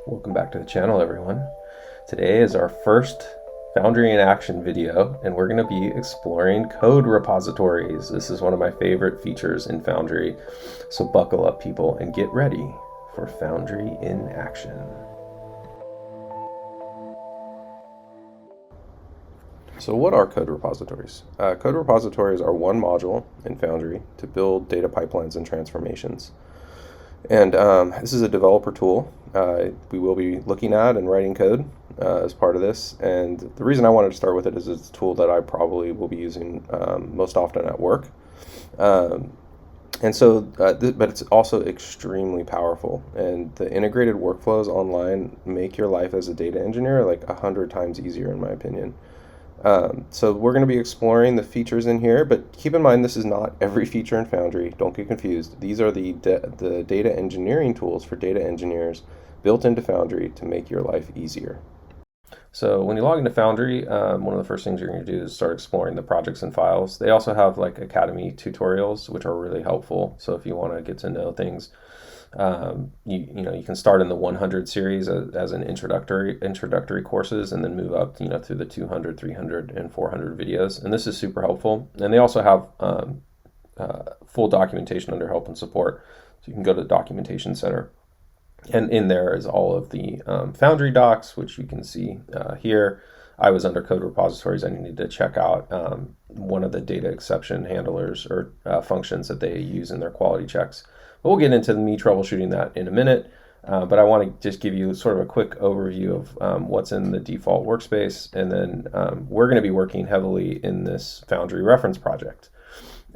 Welcome back to the channel, everyone. Today is our first Foundry in Action video, and we're going to be exploring code repositories. This is one of my favorite features in Foundry, so buckle up, people, and get ready for Foundry in Action. So what are code repositories? Code repositories are one module in Foundry to build data pipelines and transformations. And this is a developer tool we will be looking at and writing code as part of this. And the reason I wanted to start with it is it's a tool that I probably will be using most often at work. But it's also extremely powerful. And the integrated workflows online make your life as a data engineer like 100 times easier, in my opinion. So we're going to be exploring the features in here, but keep in mind this is not every feature in Foundry. Don't get confused. These are the data engineering tools for data engineers built into Foundry to make your life easier. So when you log into Foundry, one of the first things you're going to do is start exploring the projects and files. They also have like Academy tutorials, which are really helpful. So if you want to get to know things, you can start in the 100 series as an introductory courses, and then move up through the 200, 300, and 400 videos. And this is super helpful. And they also have full documentation under help and support. So you can go to the documentation center. And in there is all of the Foundry docs, which you can see here. I was under code repositories. I needed to check out one of the data exception handlers or functions that they use in their quality checks. But we'll get into me troubleshooting that in a minute. But I want to just give you sort of a quick overview of what's in the default workspace. And then we're going to be working heavily in this Foundry reference project.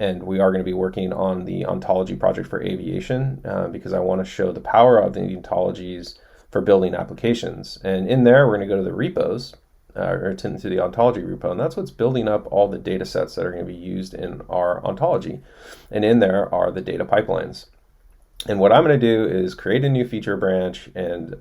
And we are going to be working on the ontology project for aviation because I want to show the power of the ontologies for building applications. And in there, we're going to go to the repos, or to the ontology repo, and that's what's building up all the data sets that are going to be used in our ontology. And in there are the data pipelines. And what I'm going to do is create a new feature branch and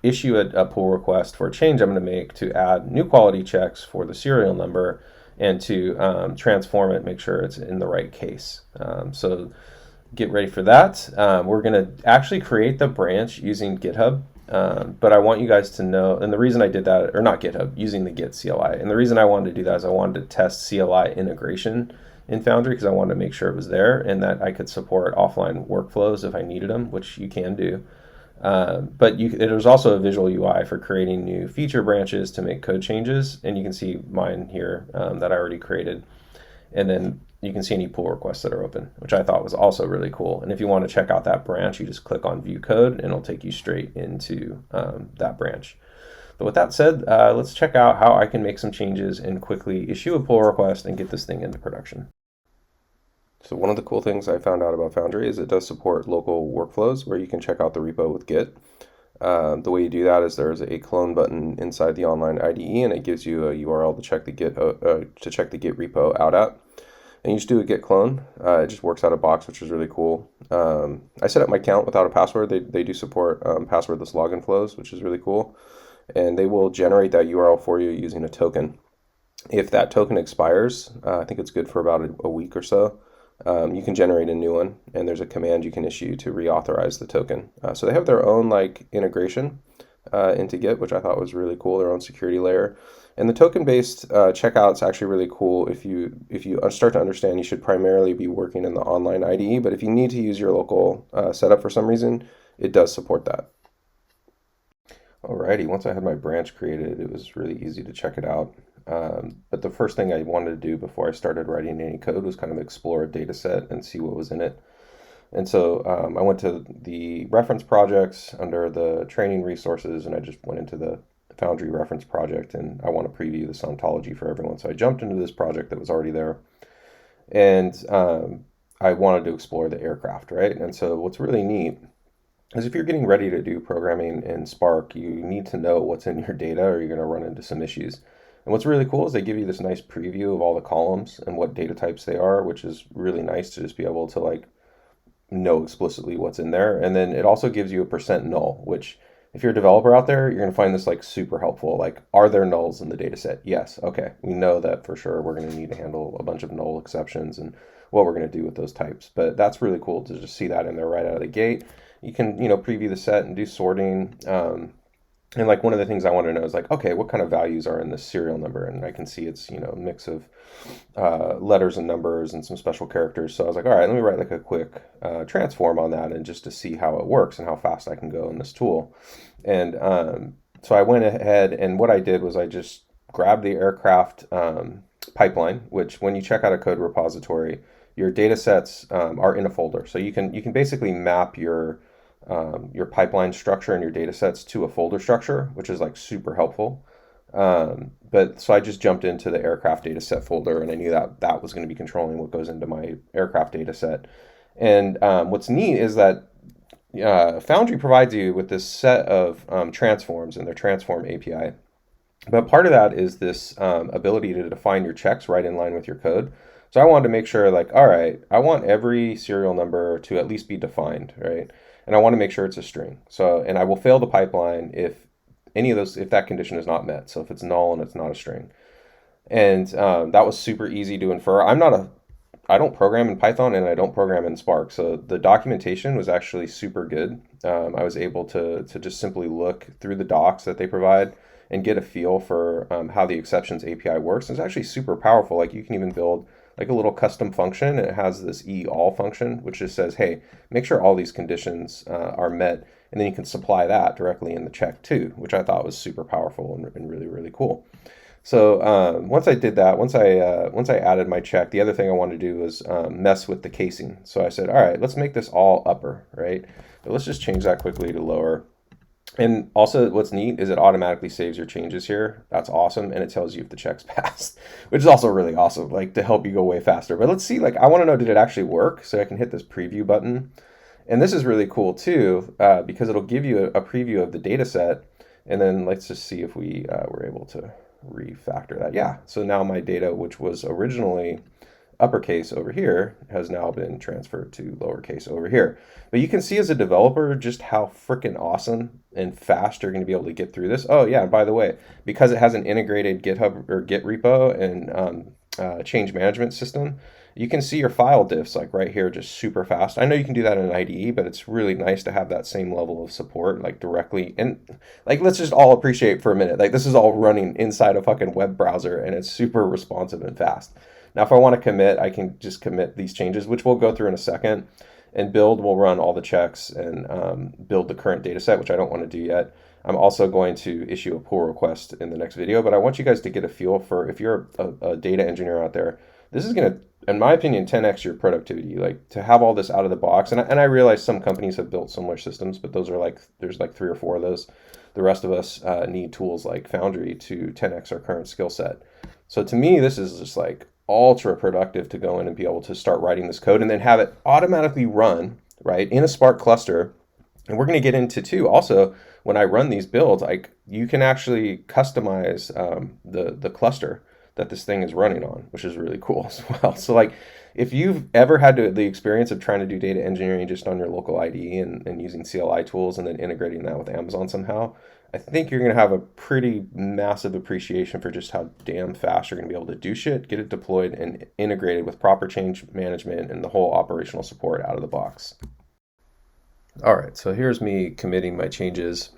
issue a pull request for a change I'm going to make to add new quality checks for the serial number and to transform it, make sure it's in the right case. So get ready for that. We're going to actually create the branch using GitHub, but I want you guys to know, and the reason I did that, or not GitHub, using the Git CLI, and the reason I wanted to do that is I wanted to test CLI integration in Foundry because I wanted to make sure it was there and that I could support offline workflows if I needed them, which you can do. But there's also a visual UI for creating new feature branches to make code changes, and you can see mine here that I already created. And then you can see any pull requests that are open, which I thought was also really cool. And if you want to check out that branch, you just click on View Code, and it'll take you straight into that branch. But with that said, let's check out how I can make some changes and quickly issue a pull request and get this thing into production. So one of the cool things I found out about Foundry is it does support local workflows where you can check out the repo with Git. The way you do that is there's a clone button inside the online IDE, and it gives you a URL to check the Git repo out at. And you just do a git clone. It just works out of box, which is really cool. I set up my account without a password. They do support passwordless login flows, which is really cool. And they will generate that URL for you using a token. If that token expires, I think it's good for about a week or so. You can generate a new one, and there's a command you can issue to reauthorize the token. So they have their own integration into Git, which I thought was really cool, their own security layer. And the token-based checkout is actually really cool. If you start to understand, you should primarily be working in the online IDE, but if you need to use your local setup for some reason, it does support that. Alrighty, once I had my branch created, it was really easy to check it out. But the first thing I wanted to do before I started writing any code was kind of explore a data set and see what was in it. And so I went to the reference projects under the training resources, and I just went into the Foundry reference project, and I want to preview this ontology for everyone. So I jumped into this project that was already there, and I wanted to explore the aircraft, right? And so what's really neat is if you're getting ready to do programming in Spark, you need to know what's in your data or you're going to run into some issues. And what's really cool is they give you this nice preview of all the columns and what data types they are, which is really nice to just be able to know explicitly what's in there. And then it also gives you a % null, which if you're a developer out there, you're going to find this like super helpful. Like, are there nulls in the data set? Yes. Okay. We know that for sure. We're going to need to handle a bunch of null exceptions and what we're going to do with those types. But that's really cool to just see that in there right out of the gate. You can, preview the set and do sorting. And like one of the things I want to know is like, okay, what kind of values are in this serial number? And I can see it's, a mix of letters and numbers and some special characters. So I was like, all right, let me write like a quick transform on that and just to see how it works and how fast I can go in this tool. And so I went ahead and what I did was I just grabbed the aircraft pipeline, which when you check out a code repository, your data sets are in a folder. So you can basically map your pipeline structure and your data sets to a folder structure, which is like super helpful. But so I just jumped into the aircraft data set folder and I knew that was going to be controlling what goes into my aircraft data set. And what's neat is that Foundry provides you with this set of transforms in their transform API. But part of that is this ability to define your checks right in line with your code. So I wanted to make sure like, all right, I want every serial number to at least be defined, right? And I want to make sure it's a string. So, and I will fail the pipeline if if that condition is not met. So if it's null and it's not a string. And that was super easy to infer. I don't program in Python and I don't program in Spark. So the documentation was actually super good. I was able to just simply look through the docs that they provide and get a feel for how the exceptions API works. And it's actually super powerful. Like you can even build like a little custom function, and it has this all function, which just says, hey, make sure all these conditions are met, and then you can supply that directly in the check too, which I thought was super powerful and really, really cool. So once I did that, once I added my check, the other thing I wanted to do was mess with the casing. So I said, all right, let's make this all upper, right? But let's just change that quickly to lower. And also what's neat is it automatically saves your changes here. That's awesome. And it tells you if the check's passed, which is also really awesome, like to help you go way faster. But let's see, like I want to know, did it actually work? So I can hit this preview button. And this is really cool too, because it'll give you a preview of the data set. And then let's just see if we were able to refactor that. Yeah, so now my data, which was originally uppercase over here, has now been transferred to lowercase over here. But you can see as a developer just how freaking awesome and fast you're going to be able to get through this. Oh yeah, and by the way, because it has an integrated GitHub or Git repo and change management system, you can see your file diffs like right here just super fast. I know you can do that in an IDE, but it's really nice to have that same level of support like directly. And like, let's just all appreciate for a minute, like this is all running inside a fucking web browser and it's super responsive and fast. Now, if I want to commit, I can just commit these changes, which we'll go through in a second. And build will run all the checks and build the current data set, which I don't want to do yet. I'm also going to issue a pull request in the next video, but I want you guys to get a feel for if you're a data engineer out there, this is going to, in my opinion, 10x your productivity. Like to have all this out of the box. And I realize some companies have built similar systems, but those are like, there's like 3 or 4 of those. The rest of us need tools like Foundry to 10x our current skill set. So to me, this is just like ultra productive to go in and be able to start writing this code and then have it automatically run right in a Spark cluster. And we're going to get into too also when I run these builds, like you can actually customize the cluster that this thing is running on, which is really cool as well. So like if you've ever had the experience of trying to do data engineering just on your local IDE and using CLI tools and then integrating that with Amazon somehow, I think you're going to have a pretty massive appreciation for just how damn fast you're going to be able to do shit, get it deployed and integrated with proper change management and the whole operational support out of the box. All right, so here's me committing my changes.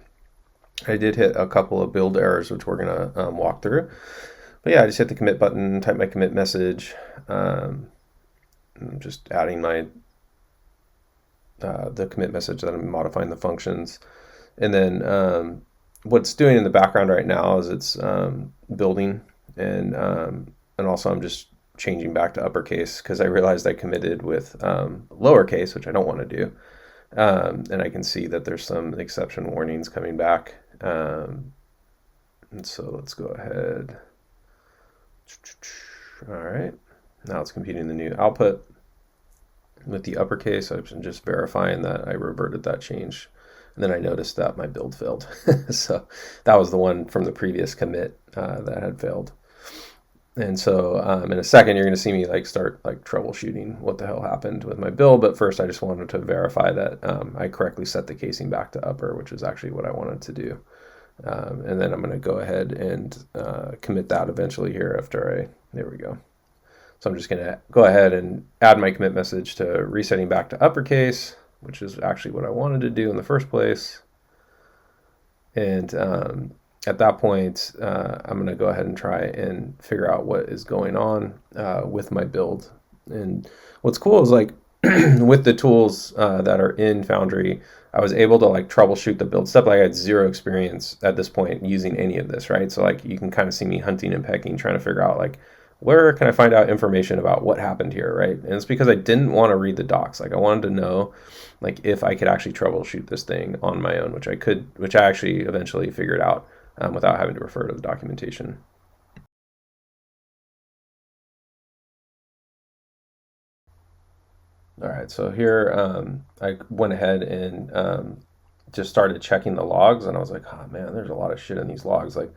I did hit a couple of build errors, which we're going to walk through. But yeah, I just hit the commit button, type my commit message. I'm just adding my the commit message that I'm modifying the functions. And then what it's doing in the background right now is it's building, and also I'm just changing back to uppercase because I realized I committed with lowercase, which I don't want to do. And I can see that there's some exception warnings coming back. And so let's go ahead. All right, now it's computing the new output with the uppercase. I'm just verifying that I reverted that change. And then I noticed that my build failed. So that was the one from the previous commit that had failed. And so in a second, you're going to see me like start like troubleshooting what the hell happened with my build. But first, I just wanted to verify that I correctly set the casing back to upper, which is actually what I wanted to do. And then I'm going to go ahead and commit that eventually here after there we go. So I'm just going to go ahead and add my commit message to resetting back to uppercase, which is actually what I wanted to do in the first place. And at that point, I'm going to go ahead and try and figure out what is going on with my build. And what's cool is like with the tools that are in Foundry, I was able to like troubleshoot the build step. Like I had zero experience at this point using any of this, right? So like you can kind of see me hunting and pecking, trying to figure out like where can I find out information about what happened here, right? And it's because I didn't want to read the docs. Like I wanted to know like if I could actually troubleshoot this thing on my own, which I could, which I actually eventually figured out without having to refer to the documentation. All right, so here I went ahead and just started checking the logs, and I was like, oh man, there's a lot of shit in these logs. Like,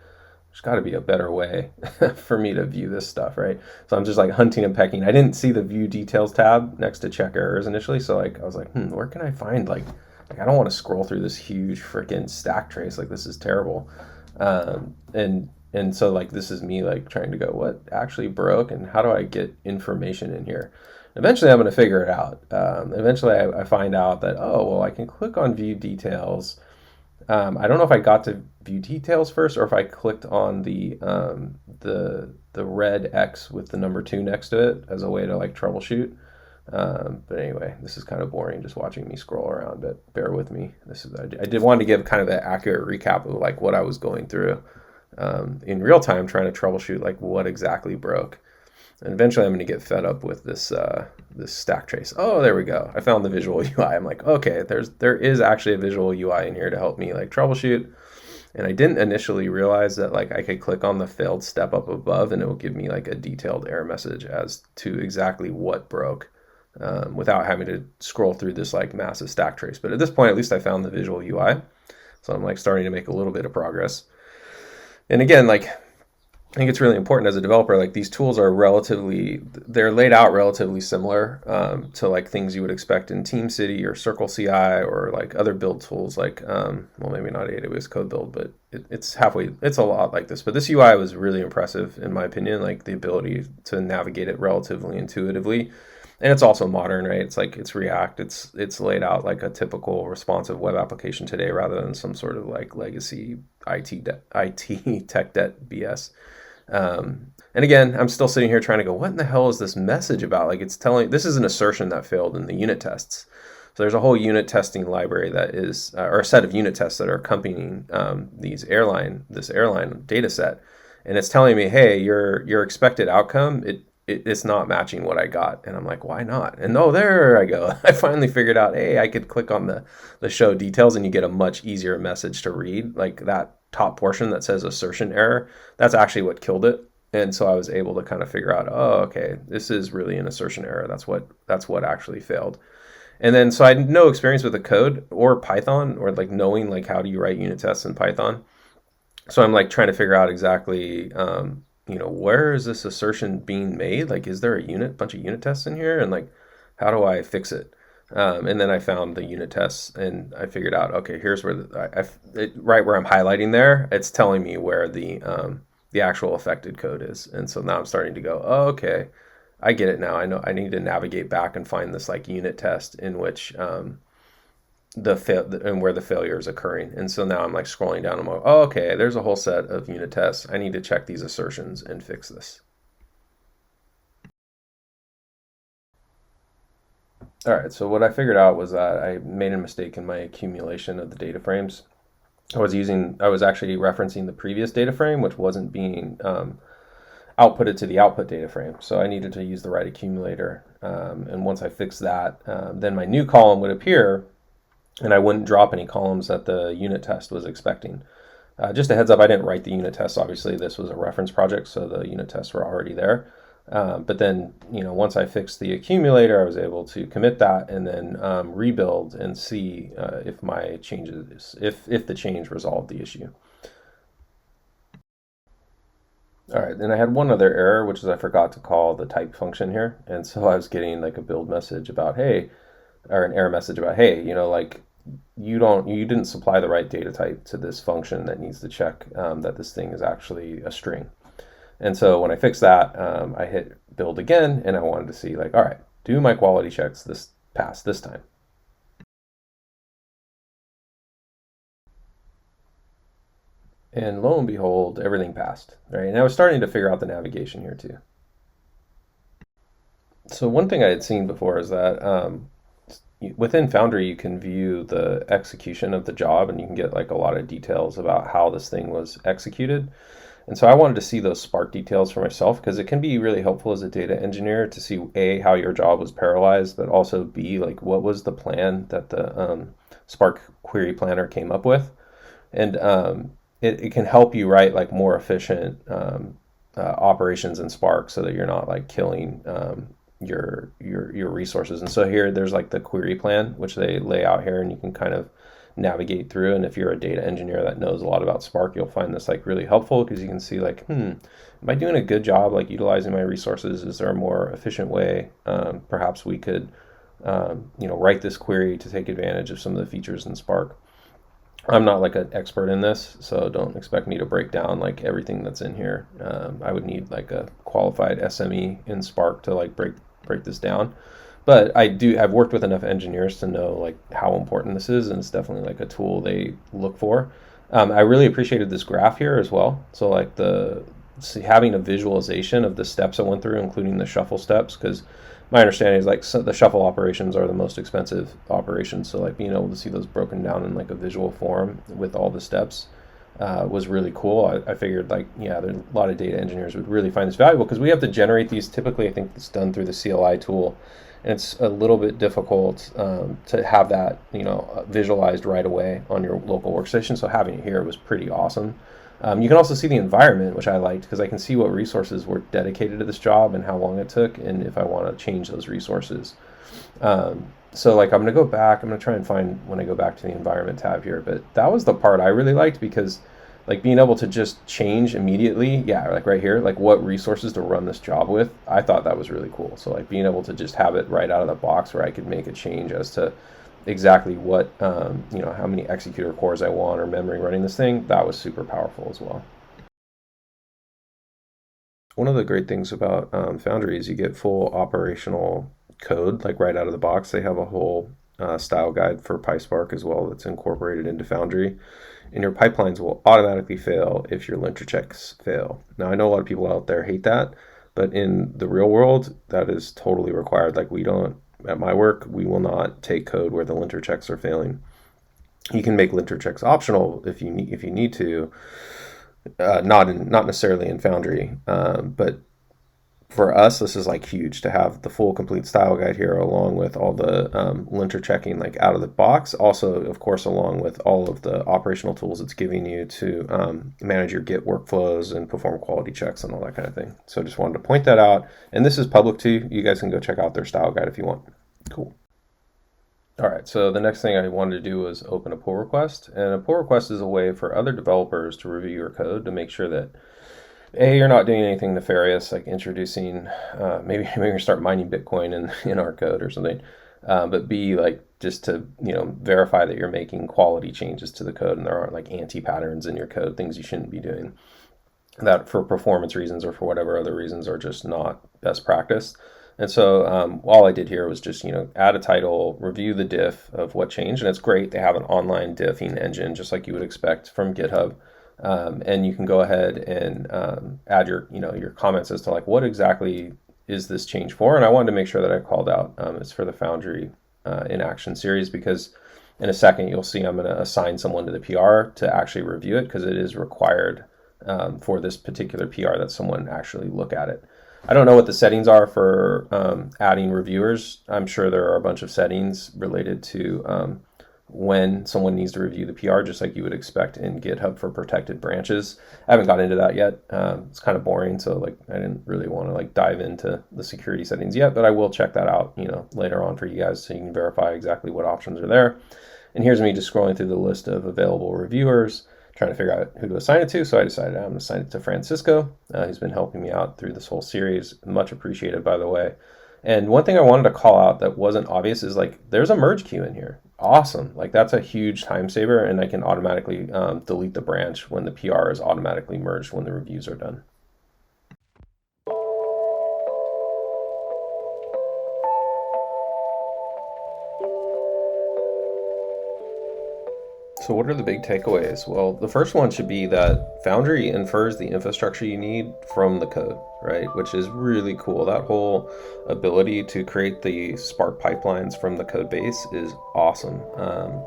there's got to be a better way for me to view this stuff, right? So I'm just like hunting and pecking. I didn't see the view details tab next to check errors initially, so like I was like, where can I find like I don't want to scroll through this huge freaking stack trace. Like this is terrible. And so like this is me like trying to go what actually broke and how do I get information in here. Eventually I'm going to figure it out. Eventually I find out that oh well I can click on view details. I don't know if I got to view details first or if I clicked on the red X with the number 2 next to it as a way to like troubleshoot. But anyway, this is kind of boring just watching me scroll around, but bear with me. I did want to give kind of an accurate recap of like what I was going through in real time, trying to troubleshoot like what exactly broke. And eventually I'm going to get fed up with this this stack trace. Oh, there we go. I found the visual UI. I'm like, okay, there is actually a visual UI in here to help me like troubleshoot. And I didn't initially realize that like I could click on the failed step up above and it will give me like a detailed error message as to exactly what broke. Without having to scroll through this like massive stack trace. But at this point, at least I found the visual UI. So I'm like starting to make a little bit of progress. And again, like I think it's really important as a developer, like these tools are they're laid out relatively similar to like things you would expect in TeamCity or Circle CI or like other build tools like, well, maybe not AWS Code Build, but it's a lot like this. But this UI was really impressive in my opinion, like the ability to navigate it relatively intuitively. And it's also modern, right? It's like it's React. It's laid out like a typical responsive web application today, rather than some sort of like legacy IT tech debt BS. And again, I'm still sitting here trying to go, what in the hell is this message about? Like it's telling this is an assertion that failed in the unit tests. So there's a whole unit testing library that is, or a set of unit tests that are accompanying this airline data set, and it's telling me, hey, your expected outcome it's not matching what I got. And I'm like, why not? And oh, there I go. I finally figured out, hey, I could click on the show details and you get a much easier message to read. Like that top portion that says assertion error, that's actually what killed it. And so I was able to kind of figure out, oh, okay, this is really an assertion error. That's what actually failed. And then so I had no experience with the code or Python or like knowing like how do you write unit tests in Python. So I'm like trying to figure out exactly where is this assertion being made? Like, is there a bunch of unit tests in here? And like, how do I fix it? And then I found the unit tests and I figured out, okay, here's where right where I'm highlighting there, it's telling me where the actual affected code is. And so now I'm starting to go, oh, okay, I get it now. I know I need to navigate back and find this like unit test in which and where the failure is occurring. And so now I'm like scrolling down and I'm like, oh, okay, there's a whole set of unit tests. I need to check these assertions and fix this. All right, so what I figured out was that I made a mistake in my accumulation of the data frames. I was actually referencing the previous data frame, which wasn't being outputted to the output data frame. So I needed to use the right accumulator. And once I fixed that, then my new column would appear and I wouldn't drop any columns that the unit test was expecting. Just a heads up, I didn't write the unit tests. Obviously, this was a reference project, so the unit tests were already there. But then, once I fixed the accumulator, I was able to commit that and then rebuild and see if the change resolved the issue. All right, then I had one other error, which is I forgot to call the type function here. And so I was getting like a build message about, hey, or an error message about, hey, like you didn't supply the right data type to this function that needs to check that this thing is actually a string. And so when I fixed that, I hit build again, and I wanted to see like, all right, do my quality checks this pass this time. And lo and behold, everything passed, right? And I was starting to figure out the navigation here too. So one thing I had seen before is that within Foundry, you can view the execution of the job, and you can get like a lot of details about how this thing was executed. And so I wanted to see those Spark details for myself because it can be really helpful as a data engineer to see A, how your job was parallelized, but also B, like what was the plan that the Spark query planner came up with. And it can help you write like more efficient operations in Spark so that you're not like killing your resources. And so here there's like the query plan, which they lay out here, and you can kind of navigate through. And if you're a data engineer that knows a lot about Spark, you'll find this like really helpful because you can see like, am I doing a good job like utilizing my resources? Is there a more efficient way? Perhaps we could, write this query to take advantage of some of the features in Spark. I'm not like an expert in this, so don't expect me to break down like everything that's in here. I would need like a qualified SME in Spark to like break this down. But I've worked with enough engineers to know like how important this is, and it's definitely like a tool they look for. I really appreciated this graph here as well. So like having a visualization of the steps I went through, including the shuffle steps, because my understanding is like the shuffle operations are the most expensive operations. So like being able to see those broken down in like a visual form with all the steps was really cool. I figured like, yeah, a lot of data engineers would really find this valuable because we have to generate these. Typically, I think it's done through the CLI tool. And it's a little bit difficult to have that, visualized right away on your local workstation. So having it here was pretty awesome. You can also see the environment, which I liked because I can see what resources were dedicated to this job and how long it took, and if I want to change those resources. So like I'm going to go back. I'm going to try and find when I go back to the environment tab here. But that was the part I really liked because like being able to just change immediately, yeah, like right here, like what resources to run this job with, I thought that was really cool. So like being able to just have it right out of the box where I could make a change as to exactly what, how many executor cores I want or memory running this thing, that was super powerful as well. One of the great things about Foundry is you get full operational code like right out of the box. They have a whole style guide for PySpark as well that's incorporated into Foundry. And your pipelines will automatically fail if your linter checks fail. Now, I know a lot of people out there hate that, but in the real world, that is totally required. Like at my work, we will not take code where the linter checks are failing. You can make linter checks optional if you need to, not necessarily in Foundry, but for us, this is like huge to have the full complete style guide here, along with all the linter checking like out of the box. Also, of course, along with all of the operational tools it's giving you to manage your Git workflows and perform quality checks and all that kind of thing. So just wanted to point that out. And this is public too. You guys can go check out their style guide if you want. Cool. All right, so the next thing I wanted to do was open a pull request. And a pull request is a way for other developers to review your code to make sure that A, you're not doing anything nefarious, like introducing, maybe you're start mining Bitcoin in our code or something. But B, like just to, verify that you're making quality changes to the code and there aren't like anti-patterns in your code, things you shouldn't be doing that for performance reasons or for whatever other reasons are just not best practice. And so all I did here was just, add a title, review the diff of what changed. And it's great. They have an online diffing engine, just like you would expect from GitHub. And you can go ahead and add your comments as to like what exactly is this change for. And I wanted to make sure that I called out it's for the Foundry in Action series, because in a second you'll see I'm going to assign someone to the PR to actually review it, because it is required for this particular PR that someone actually look at it. I don't know what the settings are for adding reviewers. I'm sure there are a bunch of settings related to when someone needs to review the PR, just like you would expect in GitHub for protected branches. I haven't got into that yet. It's kind of boring, so like I didn't really want to like dive into the security settings yet, but I will check that out, later on for you guys so you can verify exactly what options are there. And here's me just scrolling through the list of available reviewers, trying to figure out who to assign it to. So I decided I'm going to assign it to Francisco. He's been helping me out through this whole series. Much appreciated, by the way. And one thing I wanted to call out that wasn't obvious is like, there's a merge queue in here. Awesome. Like that's a huge time saver, and I can automatically delete the branch when the PR is automatically merged when the reviews are done. So what are the big takeaways? Well, the first one should be that Foundry infers the infrastructure you need from the code, right? Which is really cool. That whole ability to create the Spark pipelines from the code base is awesome.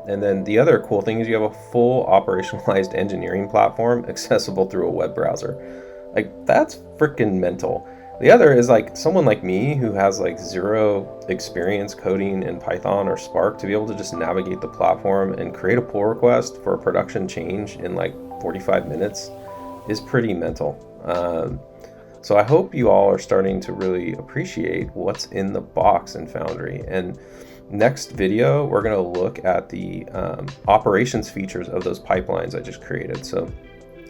And then the other cool thing is you have a full operationalized engineering platform accessible through a web browser. Like that's freaking mental. The other is like someone like me who has like zero experience coding in Python or Spark to be able to just navigate the platform and create a pull request for a production change in like 45 minutes is pretty mental. So I hope you all are starting to really appreciate what's in the box in Foundry. And next video, we're going to look at the operations features of those pipelines I just created.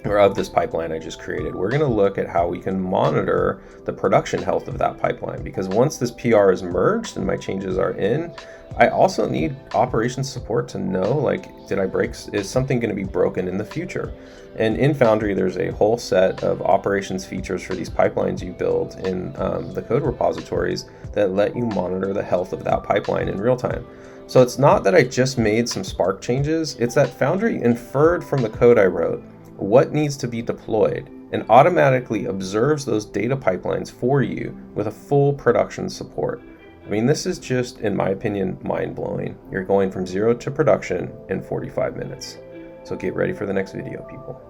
Or of this pipeline I just created. We're going to look at how we can monitor the production health of that pipeline, because once this PR is merged and my changes are in, I also need operations support to know, like, is something going to be broken in the future? And in Foundry, there's a whole set of operations features for these pipelines you build in the code repositories that let you monitor the health of that pipeline in real time. So it's not that I just made some Spark changes, it's that Foundry inferred from the code I wrote what needs to be deployed and automatically observes those data pipelines for you with a full production support. I mean, this is just, in my opinion, mind-blowing. You're going from zero to production in 45 minutes. So get ready for the next video, people.